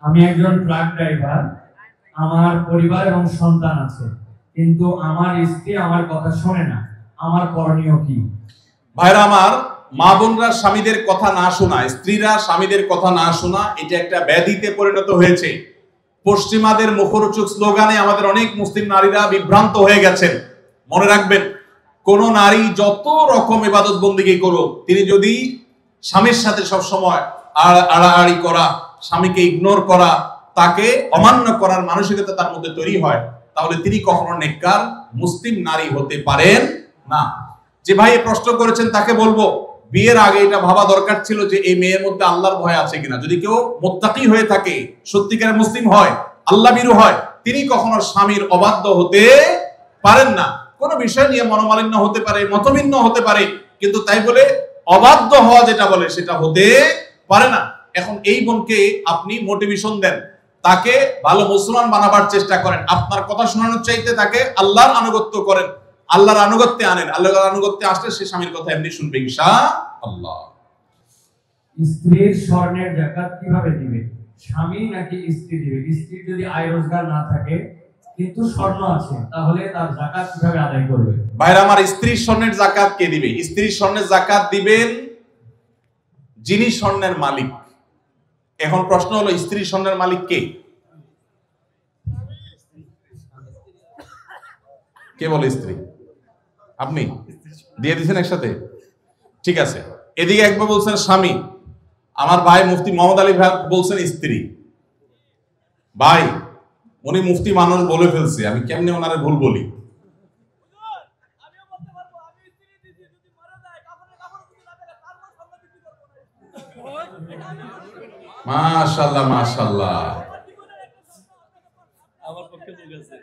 আমি একজন truck driver, আমার পরিবার এবং সন্তান আছে, কিন্তু আমার স্ত্রী আমার কথা শোনে না, আমার করণীয় কি? ভাইরা আমার, মা বোনরা স্বামীদের কথা না শোনা, স্ত্রীরা স্বামীদের কথা না শোনা, এটা একটা ব্যাধিতে পরিণত হয়েছে। পশ্চিমাদের মুখরোচক স্লোগানে আমাদের অনেক মুসলিম নারীরা বিভ্রান্ত হয়ে গেছেন। মনে রাখবেন, কোন নারী যত রকম ইবাদত বন্দেগী করুক, তিনি যদি স্বামীর সাথে সবসময় আড়াআড়ি করা, স্বামীকে ইগনোর করা, তাকে অমান্য করার মানসিকতা তার মধ্যে তৈরি হয়, তাহলে তিনি কখনো নেককার মুসলিম নারী হতে পারেন না। যে ভাই প্রশ্ন করেছেন তাকে বলবো, বিয়ের আগে এটা ভাবা দরকার ছিল যে এই মেয়ের মধ্যে আল্লাহর ভয় আছে কিনা। যদি কেউ মুত্তাকি হয়ে থাকে, সত্যিকারের মুসলিম হয়, আল্লাহ ভীরু হয়, তিনি কখনো স্বামীর অবাধ্য হতে পারেন না। কোন বিষয় নিয়ে মনোমালিন্য হতে পারে, মতভিন্ন হতে পারে, কিন্তু তাই বলে অবাধ্য হওয়া যেটা বলে সেটা হতে পারে না। এখন এই বোনকে আপনি মোটিভেশন দেন, তাকে ভালো মুসলমান বানাবার চেষ্টা করেন, আপনার কথা শোনানোর চাইতে তাকে আল্লাহর আনুগত্য করেন, আল্লাহর আনুগত্যে আনেন। আল্লাহর আনুগত্যে আসলে সে স্বামীর কথা এমনি শুনবে ইনশাআল্লাহ। স্ত্রীর স্বর্ণের যাকাত কিভাবে দিবে? স্বামী নাকি স্ত্রী দিবে? স্ত্রীর যদি আয় রোজগার না থাকে কিন্তু স্বর্ণ আছে, তাহলে তার যাকাত কিভাবে আদায় করবে? ভাইরা আমার, স্ত্রীর স্বর্ণের যাকাত কে দিবে? স্ত্রীর স্বর্ণের যাকাত দিবেন যিনি স্বর্ণের মালিক। এখন প্রশ্ন হলো, স্ত্রীর স্বর্ণের মালিক কে? কে বলে স্ত্রী? আপনি দিয়ে দিচ্ছেন একসাথে? ঠিক আছে, এদিকে একবার বলছেন স্বামী, আমার ভাই মুফতি মোহাম্মদ আলী ভাই বলছেন স্ত্রী। ভাই, উনি মুফতি মানুষ বলে ফেলছে, আমি কেমনে ওনারে ভুল বলি? মাশাআল্লাহ মাশাআল্লাহ। আমার পক্ষে লোক আছে।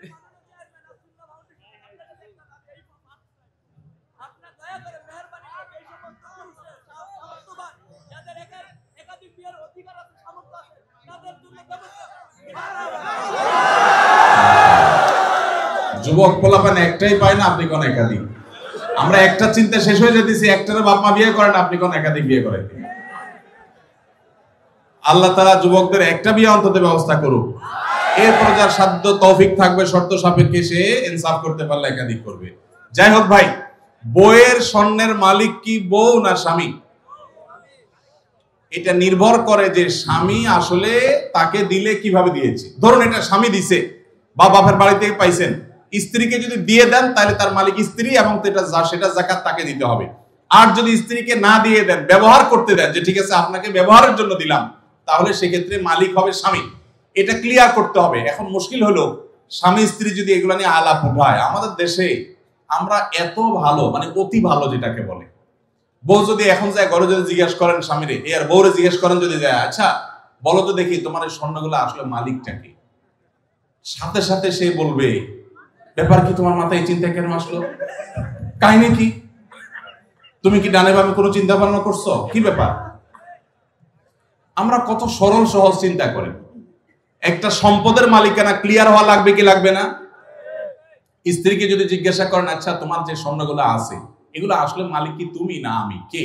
যুবক পোলাপান একটাই পায় না, আপনি কোন একাধিক? আমরা একটা চিন্তা শেষ হয়ে যেতেছি, একটারে বাপ মা বিয়ে করেন, আপনি কোন একাধিক বিয়ে করেন? আল্লাহ তাআলা যুবকদের একটা বিয়ে অন্তত ব্যবস্থা করুক, এরপর যার সাধ্য তৌফিক থাকবে শর্ত সাপেক্ষে সে ইনসাফ করতে পারলে একাধিক করবে। যাই হোক ভাই, বউয়ের স্বর্ণের মালিক কি বউ না স্বামী? এটা নির্ভর করে যে স্বামী আসলে তাকে দিলে কিভাবে দিয়েছে। ধরুন এটা স্বামী দিছে বা বাপের বাড়ি থেকে পাইছেন, স্ত্রীকে যদি দিয়ে দেন তাহলে তার মালিক স্ত্রী, এবং সেটা যাকাত তাকে দিতে হবে। আর যদি স্ত্রীকে না দিয়ে দেন, ব্যবহার করতে দেন, যে ঠিক আছে আপনাকে ব্যবহারের জন্য দিলাম, তাহলে সেক্ষেত্রে মালিক হবে স্বামী। এটা ক্লিয়ার করতে হবে। এখন মুশকিল হলো, স্বামী স্ত্রী যদি এগুলো নিয়ে আলাপ উঠায়, আমাদের দেশে আমরা এত ভালো, মানে অতি ভালো যেটাকে বলে, বউ যদি এখন যায় ঘরে যদি জিজ্ঞেস করেন স্বামীরে, আর বউরে জিজ্ঞেস করেন যদি যায়, আচ্ছা বলো তো দেখি তোমার এই স্বর্ণগুলো আসলে মালিকটা কি, সাথে সাথে সে বলবে, ব্যাপার কি, তোমার মাথায় এই চিন্তা কেন আসলো, কাহিনী কি, তুমি কি ডানে বামে কোনো চিন্তা ভাবনা করছো, কি ব্যাপার? আমরা কত সরল সহজ চিন্তা করি। একটা সম্পদের মালিকানা ক্লিয়ার হওয়া লাগবে কি লাগবে না? স্ত্রীকে যদি জিজ্ঞাসা করেন, আচ্ছা তোমার যে স্বর্ণগুলো আছে এগুলো আসলে মালিক কি তুমি না আমি, কে?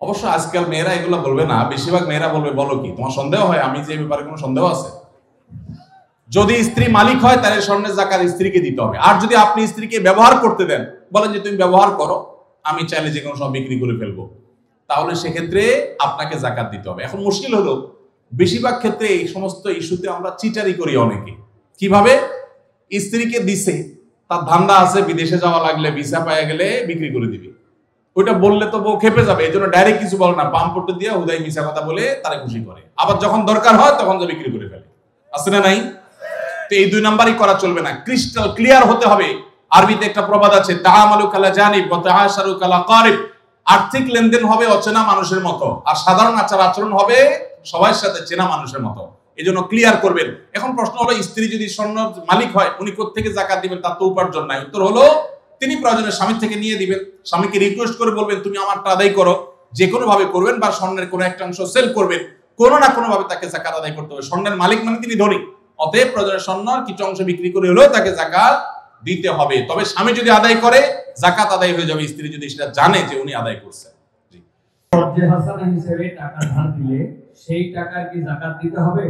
অবশ্য আজকাল মেয়েরা এগুলো বলবে না, বেশিরভাগ মেয়েরা বলবে, বলো কি তোমার সন্দেহ হয় আমি যে ব্যাপারে কোনো সন্দেহ আছে? যদি স্ত্রী মালিক হয় তাহলে স্বর্ণের যাকাত স্ত্রীকে দিতে হবে। আর যদি আপনি স্ত্রীকে ব্যবহার করতে দেন, বলেন যে তুমি ব্যবহার করো, আমি চাইলে যে কোনো সব বিক্রি করে ফেলবো, তাহলে সেক্ষেত্রে আপনাকে যাকাত দিতে হবে। এখন মুশকিল হলো, বেশিরভাগ ক্ষেত্রে এই সমস্ত ইস্যুতে আমরা চিটারি করি অনেকে। কিভাবে? স্ত্রীকে দিছে, তার ধান্দা আছে বিদেশে যাওয়া লাগলে ভিসা পাওয়া গেলে বিক্রি করে দিবে, ওইটা বললে তো বউ খেপে যাবে, এই জন্য ডাইরেক্ট কিছু বলে না, পাম্পটে দিয়ে হুদাই মিশা কথা বলে তারা খুশি করে, আবার যখন দরকার হয় তখন যে বিক্রি করে ফেলে, আছে না নাই? তো এই দুই নাম্বারই করা চলবে না, ক্রিস্টাল ক্লিয়ার হতে হবে। আরবিতে একটা প্রবাদ আছে, তাআমালু কালা জানিব ওয়া তাআশারু কালা কারিব। আর্থিক লেনদেন হবে অচেনা মানুষের মতো, আর সাধারণ আচার আচরণ হবে সবার সাথে চেনা মানুষের মতো। এজন্য ক্লিয়ার করবেন। এখন প্রশ্ন হলো, স্ত্রী যদি স্বর্ণ মালিক হয়, উনি কোত্থেকে যাকাত দিবেন? তার তো উপার্জন নাই। উত্তর হলো, তিনি প্রয়োজনে স্বামীর থেকে নিয়ে দিবেন। স্বামীকে রিকোয়েস্ট করে বলবেন, তুমি আমারটা আদায় করো, যে কোনো ভাবে করবেন, বা স্বর্ণের কোনো একটা অংশ সেল করবেন, কোনো না কোনো ভাবে তাকে যাকাত আদায় করতে হবে। স্বর্ণের মালিক মানে তিনি ধনী, অতএব প্রয়োজনে স্বর্ণের কিছু অংশ বিক্রি করে হলেও তাকে যাকাত দিতে হবে। তবে স্বামী যদি আদায় করে, যাকাত আদায় হয়ে যাবে, স্ত্রী যদি সেটা জানে যে উনি আদায় করছেন। যে হাসানা হিসেবে টাকা ধার দিলে সেই টাকার কি যাকাত দিতে হবে?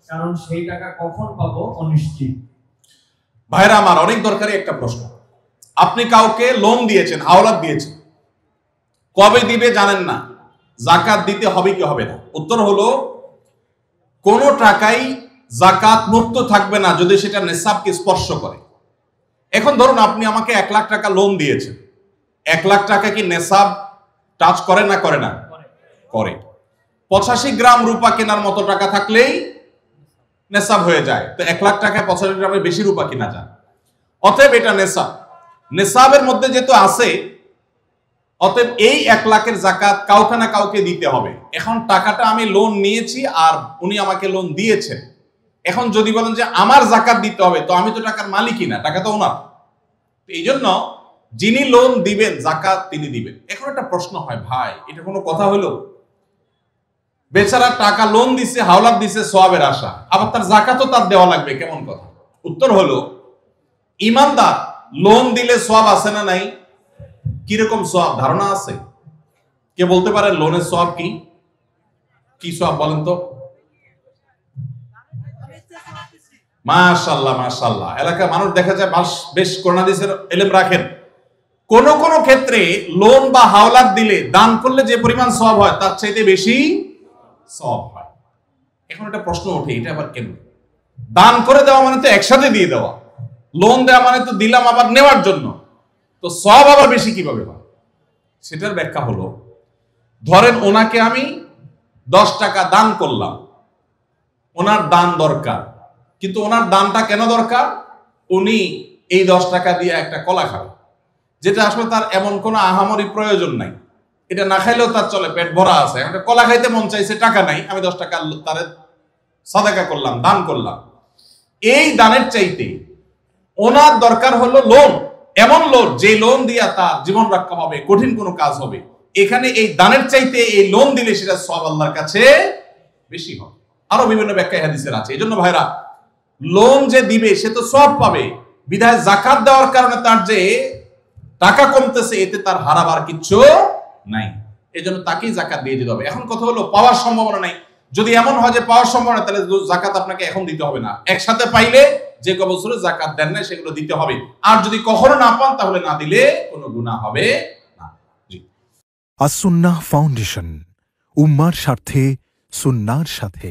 কারণ সেই টাকা কখন পাবো অনিশ্চিত। ভাইরা আমার, অনেক দরকারি একটা প্রশ্ন। আপনি কাউকে লোন দিয়েছেন, হাওলাত দিয়েছেন, কবে দিবে জানেন না, যাকাত দিতে হবে কি হবে না? উত্তর হলো, কোন টাকাই যাকাত মুক্ত থাকবে না যদি সেটা নেসাবকে স্পর্শ করে। এখন ধরুন আপনি আমাকে 1 লাখ টাকা লোন দিয়েছেন, 1 লাখ টাকা কি নেসাব টাচ করে না করে না? করে। 85 গ্রাম রূপা কেনার মতো টাকা থাকলেই নেসাব হয়ে যায়। তো 1 লাখ টাকায় 85 গ্রামের বেশি রূপা কিনা যায়। অতএব এটা নেসাব। নেসাবের মধ্যে যেহেতু আছে, অতএব এই 1 লাখের যাকাত কাউকে না কাউকে দিতে হবে। এখন টাকাটা আমি লোন নিয়েছি আর উনি আমাকে লোন দিয়েছেন। এখন যদি বলেন যে আমার যাকাত দিতে হবে, তো আমি তো টাকার মালিকই না, টাকা তো ওনার। এই জন্য যিনি লোন দিবেন যাকাত তিনি দিবেন। এখন একটা প্রশ্ন হয়, ভাই এটা কোনো কথা হলো? বেচারা টাকা লোন দিছে, হাওলাত দিছে সওয়াবের আশা, আবার তার যাকাতও তার দেওয়া লাগবে, কেমন কথা? উত্তর হলো, ইমানদার লোন দিলে সওয়াব আছে না নাই? কিরকম সওয়াব ধারণা আছে? কে বলতে পারে লোনের সওয়াব কি? কি সওয়াব বলেন তো? মাশাআল্লাহ মাশাআল্লাহ, এলাকার মানুষ দেখা যায় বেশ কোরআন হাদিসের ইলম রাখেন। কোন কোন ক্ষেত্রে লোন বা হাওলাত দিলে দান করলে যে পরিমাণ সওয়াব হয় তার চাইতে বেশি সওয়াব হয়। এখন একটা প্রশ্ন ওঠে, এটা আবার কেন? দান করে দেওয়া মানে তো একসাথে দিয়ে দেওয়া, লোন দেওয়া মানে তো দিলাম আবার নেওয়ার জন্য, তো সওয়াব আবার বেশি কিভাবে হয়? সেটার ব্যাখ্যা হলো, ধরেন ওনাকে আমি 10 টাকা দান করলাম, ওনার দান দরকার, কিন্তু ওনার দানটা কেন দরকার? উনি এই 10 টাকা দিয়ে একটা কলা খাবে, যেটা আসলে তার এমন কোনো আহামরি প্রয়োজন নাই, এটা না খাইলেও তার চলে, পেট ভরা আছে। একটা কলা খাইতে মন চাইছে, টাকা নাই, আমি 10 টাকা তারে সাদাকা করলাম, দান করলাম। এই দানের চাইতে ওনার দরকার হলো লোন, এমন লোন যে লোন দিয়া তার জীবন রক্ষা হবে, কঠিন কোনো কাজ হবে। এখানে এই দানের চাইতে এই লোন দিলে সেটা সওয়াব আল্লাহর কাছে বেশি হবে। আরো বিভিন্ন ব্যাখ্যা হাদিসের আছে। এজন্য ভাইরা, লোন যে দিবে সে তো সওয়াব পাবে, বিধায় যাকাত দেওয়ার কারণে তার যে টাকা কমতেছে এতে তার হারাবার কিচ্ছু নাই, এজন্য তাকেই যাকাত দিয়ে দিতে হবে। এখন কথা হলো, পাওয়ার সম্ভাবনা নাই। যদি এমন হয় যে পাওয়ার সম্ভাবনা, তাহলে যাকাত আপনাকে এখন দিতে হবে না, একসাথে পাইলে যে ক বছরে যাকাত দেন না সেগুলো দিতে হবে। আর যদি কখনো না পান তাহলে না দিলে কোনো গুনাহ হবে না। জি। আস-সুন্নাহ ফাউন্ডেশন, উম্মার স্বার্থে সুন্নাহর সাথে।